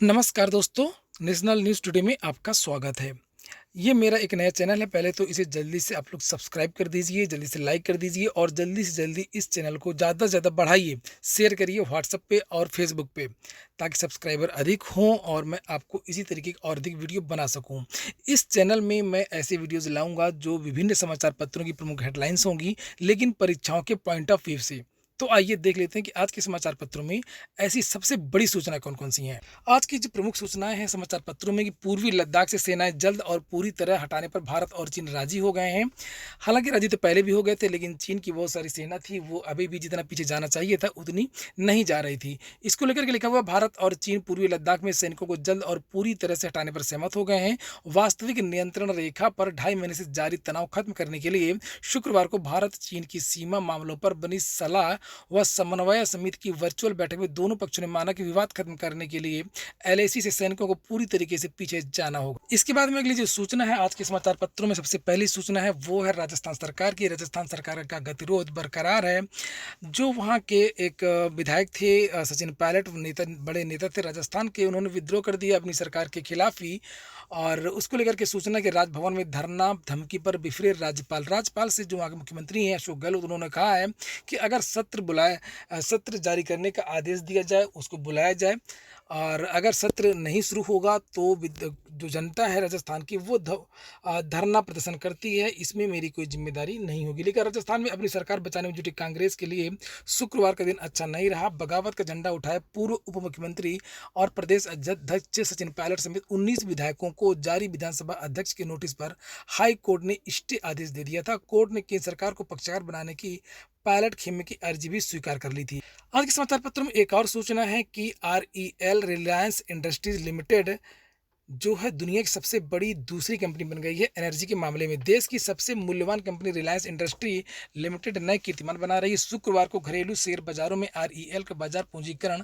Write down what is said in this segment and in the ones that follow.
नमस्कार दोस्तों, national news today में आपका स्वागत है। ये मेरा एक नया चैनल है, पहले तो इसे जल्दी से आप लोग सब्सक्राइब कर दीजिए, जल्दी से लाइक कर दीजिए और जल्दी से जल्दी इस चैनल को ज़्यादा से ज़्यादा बढ़ाइए, शेयर करिए व्हाट्सएप पे और फेसबुक पे, ताकि सब्सक्राइबर अधिक हों और मैं आपको इसी तरीके की और अधिक वीडियो बना सकूँ। इस चैनल में मैं ऐसे वीडियोज़ लाऊँगा जो विभिन्न समाचार पत्रों की प्रमुख हेडलाइन्स होंगी, लेकिन परीक्षाओं के पॉइंट ऑफ व्यू से। तो आइए देख लेते हैं कि आज के समाचार पत्रों में ऐसी सबसे बड़ी सूचनाएँ कौन-कौन सी हैं। आज की जो प्रमुख सूचनाएं हैं समाचार पत्रों में कि पूर्वी लद्दाख से सेनाएं जल्द और पूरी तरह हटाने पर भारत और चीन राजी हो गए हैं। हालांकि राजी तो पहले भी हो गए थे, लेकिन चीन की बहुत सारी सेना थी, वो अभी भी जितना पीछे जाना चाहिए था उतनी नहीं जा रही थी। इसको लेकर के लिखा हुआ भारत और चीन पूर्वी लद्दाख में सैनिकों को जल्द और पूरी तरह से हटाने पर सहमत हो गए हैं। वास्तविक नियंत्रण रेखा पर 2.5 महीने से जारी तनाव खत्म करने के लिए शुक्रवार को भारत चीन की सीमा मामलों पर बनी सलाह व समन्वय समिति की वर्चुअल बैठक में दोनों पक्षों ने माना कि विवाद खत्म करने के लिए एलएसी से सैनिकों को पूरी तरीके से पीछे जाना होगा। इसके बाद में अगली जो सूचना है आज के समाचार पत्रों में, सबसे पहली सूचना है वो है राजस्थान सरकार की। राजस्थान सरकार का गतिरोध बरकरार है। जो वहाँ के एक विधायक थे, सचिन पायलट, नेता, बड़े नेता थे राजस्थान के, उन्होंने विद्रोह कर दिया अपनी सरकार के खिलाफ ही। और उसको लेकर के सूचना कि राजभवन में धरना धमकी पर बिफरे राज्यपाल से जो वहाँ के मुख्यमंत्री हैं अशोक गहलोत, उन्होंने कहा है कि अगर सत्र जारी करने का आदेश दिया जाए, उसको बुलाया जाए, और अगर सत्र नहीं शुरू होगा तो जो जनता है राजस्थान की वो धरना प्रदर्शन करती है, इसमें मेरी कोई जिम्मेदारी नहीं होगी। लेकिन राजस्थान में अपनी सरकार बचाने में जुटी कांग्रेस के लिए शुक्रवार का दिन अच्छा नहीं रहा। बगावत का झंडा उठाए पूर्व उप मुख्यमंत्री और प्रदेश अध्यक्ष सचिन पायलट समेत 19 विधायकों को जारी विधानसभा अध्यक्ष के नोटिस पर हाई कोर्ट ने स्टे आदेश दे दिया था। कोर्ट ने केंद्र सरकार को पक्षकार बनाने की पायलट खेमे की अर्जी भी स्वीकार कर ली थी। आज के समाचार पत्र में एक और सूचना है कि आरईएल रिलायंस इंडस्ट्रीज लिमिटेड जो है दुनिया की सबसे बड़ी दूसरी कंपनी बन गई है एनर्जी के मामले में। देश की सबसे मूल्यवान कंपनी रिलायंस इंडस्ट्री लिमिटेड नए कीर्तिमान बना रही है। शुक्रवार को घरेलू शेयर बाजारों में आरईएल का बाजार पूंजीकरण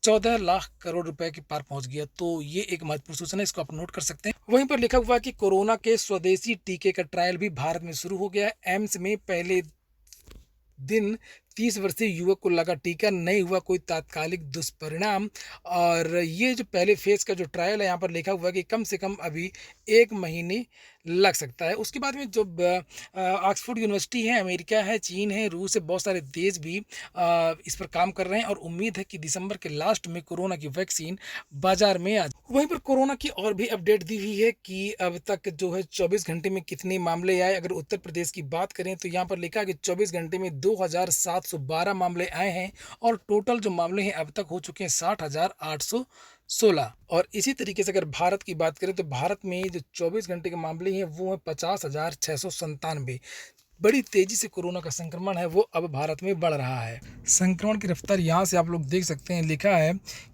14 लाख करोड़ रुपए के पार पहुंच गया। तो ये एक महत्वपूर्ण सूचना है, इसको आप नोट कर सकते हैं। वहीं पर लिखा हुआ है कि कोरोना के स्वदेशी टीके का ट्रायल भी भारत में शुरू हो गया है। एम्स में पहले दिन 30 वर्षीय युवक को लगा टीका, नहीं हुआ कोई तात्कालिक दुष्परिणाम। और ये जो पहले फेज का जो ट्रायल है, यहाँ पर लिखा हुआ है कि कम से कम अभी 1 महीने लग सकता है। उसके बाद में जो ऑक्सफोर्ड यूनिवर्सिटी है, अमेरिका है, चीन है, रूस है, बहुत सारे देश भी इस पर काम कर रहे हैं और उम्मीद है कि दिसंबर के लास्ट में कोरोना की वैक्सीन बाजार में आ। वहीं पर कोरोना की और भी अपडेट दी हुई है कि अब तक जो है 24 घंटे में कितने मामले आए। अगर उत्तर प्रदेश की बात करें तो यहाँ पर लिखा है कि 24 घंटे में 2712 मामले आए हैं और टोटल जो मामले हैं अब तक हो चुके हैं 60,816। और इसी तरीके से अगर भारत की बात करें तो भारत में जो 24 घंटे के मामले हैं वो हैं 50,697। बड़ी तेजी से कोरोना का संक्रमण है वो अब भारत में बढ़ रहा है। संक्रमण की रफ्तार यहाँ से आप लोग देख सकते हैं, लिखा है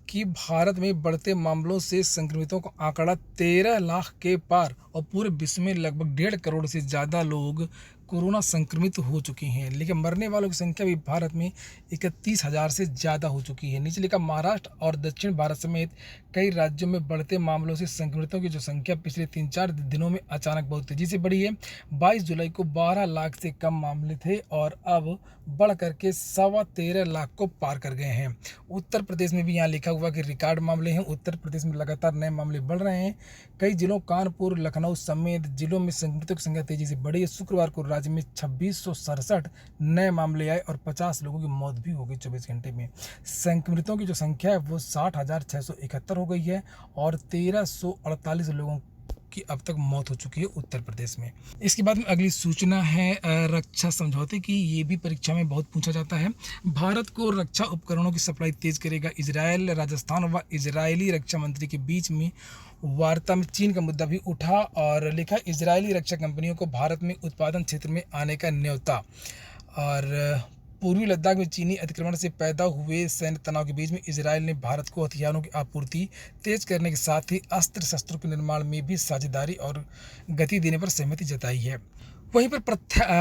कि भारत में बढ़ते मामलों से संक्रमितों का आंकड़ा 13 लाख के पार और पूरे विश्व में लगभग 1.5 करोड़ से ज़्यादा लोग कोरोना संक्रमित हो चुके हैं। लेकिन मरने वालों की संख्या भी भारत में 31,000 से ज़्यादा हो चुकी है। नीचे लिखा महाराष्ट्र और दक्षिण भारत समेत कई राज्यों में बढ़ते मामलों से संक्रमितों की जो संख्या पिछले 3-4 दिनों में अचानक बहुत तेज़ी से बढ़ी है। 22 जुलाई को 12 लाख से कम मामले थे और अब बढ़ करके 13.25 लाख को पार कर गए हैं। उत्तर प्रदेश में भी यहाँ लिखा हुआ कि रिकॉर्ड मामले हैं। उत्तर प्रदेश में लगातार नए मामले बढ़ रहे हैं। कई जिलों कानपुर, लखनऊ समेत जिलों में संक्रमितों की संख्या तेजी से बढ़ी है। शुक्रवार को राज्य में 2667 नए मामले आए और 50 लोगों की मौत भी हो गई 24 घंटे में। संक्रमितों की जो संख्या है वो 60,671 हो गई है और 1348 लोगों की अब तक मौत हो चुकी है उत्तर प्रदेश में। इसके बाद में अगली सूचना है रक्षा समझौते की। ये भी परीक्षा में बहुत पूछा जाता है। भारत को रक्षा उपकरणों की सप्लाई तेज करेगा इजरायल। राजस्थान व इजरायली रक्षा मंत्री के बीच में वार्ता में चीन का मुद्दा भी उठा और लिखा इजरायली रक्षा कंपनियों को भारत में उत्पादन क्षेत्र में आने का न्योता। और पूर्वी लद्दाख में चीनी अतिक्रमण से पैदा हुए सैन्य तनाव के बीच में इजरायल ने भारत को हथियारों की आपूर्ति तेज करने के साथ ही अस्त्र शस्त्रों के निर्माण में भी साझेदारी और गति देने पर सहमति जताई है। वहीं पर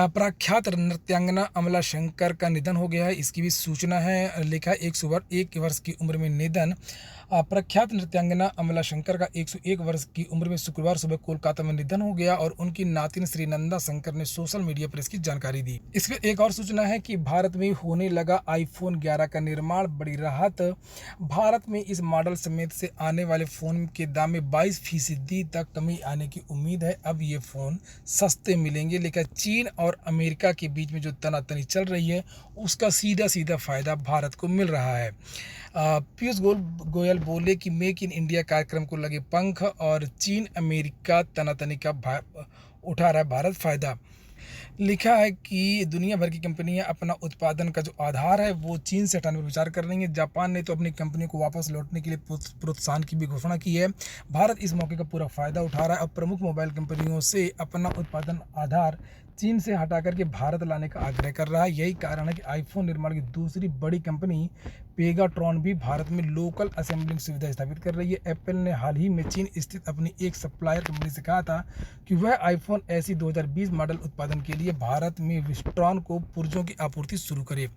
प्रख्यात नृत्यांगना अमला शंकर का निधन हो गया है, इसकी भी सूचना है। लिखा 101 वर्ष की उम्र में निधन। प्रख्यात नृत्यांगना अमला शंकर का 101 वर्ष की उम्र में शुक्रवार सुबह कोलकाता में निधन हो गया और उनकी नातिन श्रीनंदा शंकर ने सोशल मीडिया पर इसकी जानकारी दी। इसमें एक और सूचना है कि भारत में होने लगा आईफोन 11 का निर्माण, बड़ी राहत। भारत में इस मॉडल समेत से आने वाले फ़ोन के दाम में 22% तक कमी आने की उम्मीद है। अब ये फ़ोन सस्ते मिलेंगे, लेकिन चीन और अमेरिका के बीच में जो तनातनी चल रही है उसका सीधा सीधा फ़ायदा भारत को मिल रहा है। पीयूष गोयल बोले कि मेक इन इंडिया कार्यक्रम को लगे पंख और चीन अमेरिका तनातनी का उठा रहा है भारत फ़ायदा। लिखा है कि दुनिया भर की कंपनियां अपना उत्पादन का जो आधार है वो चीन से हटाने पर विचार कर रही हैं। जापान ने तो अपनी कंपनी को वापस लौटने के लिए प्रोत्साहन की भी घोषणा की है। भारत इस मौके का पूरा फ़ायदा उठा रहा है और प्रमुख मोबाइल कंपनियों से अपना उत्पादन आधार चीन से हटा करके भारत लाने का आग्रह कर रहा है। यही कारण है कि आईफोन निर्माण की दूसरी बड़ी कंपनी पेगाट्रॉन भी भारत में लोकल असेंबलिंग सुविधा स्थापित कर रही है। एप्पल ने हाल ही में चीन स्थित अपनी एक सप्लायर कंपनी से कहा था कि वह आईफोन ऐसी 2020 मॉडल उत्पादन के लिए भारत में विस्ट्रॉन को पुर्जों की आपूर्ति शुरू करे।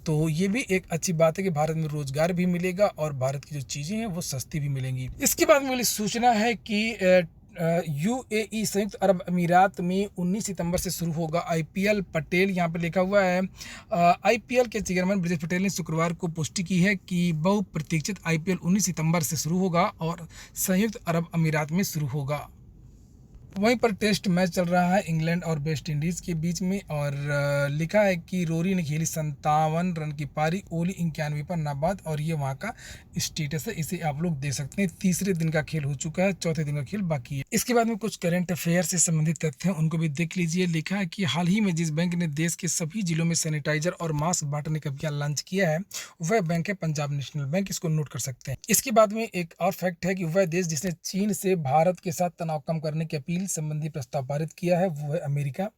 तो ये भी एक अच्छी बात है कि भारत में रोजगार भी मिलेगा और भारत की जो चीज़ें हैं वो सस्ती भी मिलेंगी। इसके बाद मिली सूचना है कि यूएई संयुक्त अरब अमीरात में 19 सितंबर से शुरू होगा आईपीएल। पटेल यहाँ पे लिखा हुआ है। आईपीएल के चेयरमैन ब्रजेश पटेल ने शुक्रवार को पुष्टि की है कि बहुप्रतीक्षित आईपीएल 19 सितंबर से शुरू होगा और संयुक्त अरब अमीरात में शुरू होगा। वहीं पर टेस्ट मैच चल रहा है इंग्लैंड और वेस्ट इंडीज़ के बीच में और लिखा है कि रोरी ने खेली 57 रन की पारी, ओली 91 पर नाबाद और ये वहाँ का स्टेटस है। इसे आप लोग देख सकते हैं। तीसरे दिन का खेल हो चुका है, चौथे दिन का खेल बाकी है। इसके बाद में कुछ करंट अफेयर से संबंधित तथ्य हैं, उनको भी देख लीजिए। लिखा है कि हाल ही में जिस बैंक ने देश के सभी जिलों में सैनिटाइजर और मास्क बांटने का अभियान लॉन्च किया है वह बैंक है पंजाब नेशनल बैंक। इसको नोट कर सकते हैं। इसके बाद में एक और फैक्ट है कि वह देश जिसने चीन से भारत के साथ तनाव कम करने की अपील संबंधी प्रस्ताव पारित किया है वो है अमेरिका।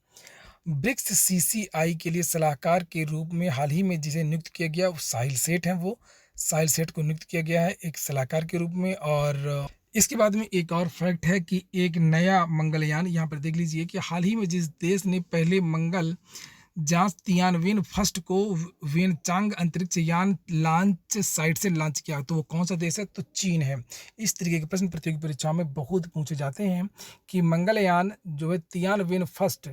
ब्रिक्स सीसीआई के लिए सलाहकार के रूप में हाल ही में जिसे नियुक्त किया गया वो साहिल सेठ हैं। वो साहिल सेठ को नियुक्त किया गया है एक सलाहकार के रूप में। और इसके बाद में एक और फैक्ट है कि एक नया मंगलयान, यहाँ पर देख लीजिए कि हाल ही में जिस देश ने पहले मंगल जांच तियानवेन फर्स्ट को वेनचांग अंतरिक्ष यान लॉन्च साइट से लॉन्च किया, तो वो कौन सा देश है? तो चीन है। इस तरीके के प्रश्न प्रतियोगी परीक्षाओं में बहुत पूछे जाते हैं कि मंगलयान जो है तियानवेन फर्स्ट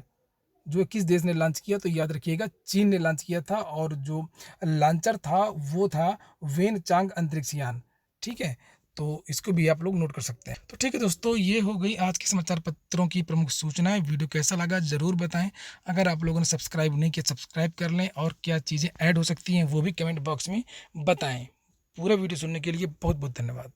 जो किस देश ने लॉन्च किया, तो याद रखिएगा चीन ने लॉन्च किया था और जो लॉन्चर था वो था वेनचांग अंतरिक्ष यान। ठीक है, तो इसको भी आप लोग नोट कर सकते हैं। तो ठीक है दोस्तों, ये हो गई आज के समाचार पत्रों की प्रमुख सूचनाएं। वीडियो कैसा लगा ज़रूर बताएं। अगर आप लोगों ने सब्सक्राइब नहीं किया सब्सक्राइब कर लें और क्या चीज़ें ऐड हो सकती हैं वो भी कमेंट बॉक्स में बताएं। पूरा वीडियो सुनने के लिए बहुत बहुत धन्यवाद।